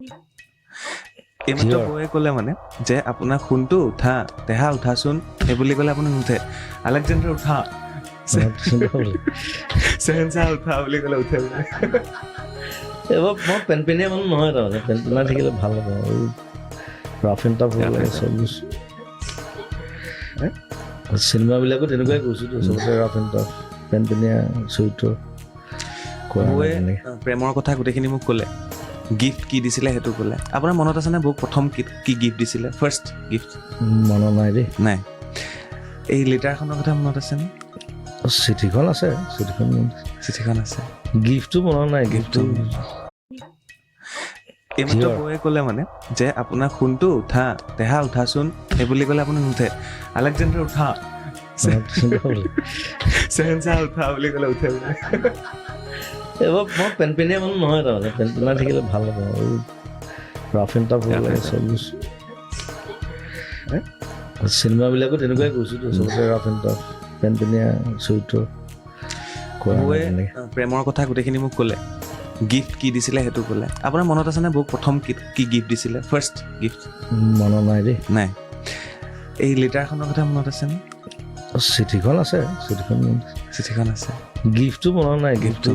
এইমাত্ৰ বৌয়ে ক'লে মানে যে আপোনাৰ ফোনটো উঠা দেহা উঠাচোন সেই বুলি ক'লে আপুনি নুঠে আলেকজেণ্ডাৰ উঠা চেহেনচা উঠা বুলি ক'লে উঠে বোলে এইবাৰ মই পেনপেনীয়া মানুহ নহয় তাৰমানে পেনপেনাই থাকিলে ভাল হ'ব আৰু ৰাফ এণ্ড টাফ হ'ব লাগে চব বস্তু চিনেমাবিলাকো তেনেকুৱাই কৈছোঁতো চবতে ৰাফ এণ্ড টাফ পেনপেনীয়া চৰিত্ৰ বৌয়ে প্ৰেমৰ কথা গোটেইখিনি মোক ক'লে গিফ্ট কি দিছিলে সেইটো ক'লে আপোনাৰ মনত আছেনে বৌক প্ৰথম কি গিফ্ট দিছিলে ফাৰ্ষ্ট গিফ্ট মনত নাই দেই নাই এই লেটাৰখনৰ কথা মনত আছেনে চিঠিখন আছে চিঠিখন আছে গিফ্টটো মনত নাই গিফ্টটো এইমাত্ৰ বৌয়ে ক'লে মানে যে আপোনাৰ ফোনটো উঠা দেহা উঠাচোন সেই বুলি ক'লে আপুনি নুঠে আলেকজেণ্ডাৰ উঠা চেহেনচা উঠা বুলি ক'লে উঠে বোলে এইবাৰ মই পেনপেনীয়া মানুহ নহয় তাৰমানে পেনপেনাই থাকিলে ভাল হ'ব আৰু ৰাফ এণ্ড টাফ হ'ব লাগে চব বস্তু চিনেমাবিলাকো তেনেকুৱাই কৈছোঁতো চবতে ৰাফ এণ্ড টাফ পেনপেনীয়া চৰিত্ৰ বৌয়ে প্ৰেমৰ কথা গোটেইখিনি মোক ক'লে গিফ্ট কি দিছিলে সেইটো ক'লে আপোনাৰ মনত আছেনে বৌক প্ৰথম কি গিফ্ট দিছিলে ফাৰ্ষ্ট গিফ্ট মনত নাই দেই নাই এই লেটাৰখনৰ কথা মনত আছেনে চিঠিখন আছে চিঠিখন আছে গিফ্টটো মনত নাই গিফ্টটো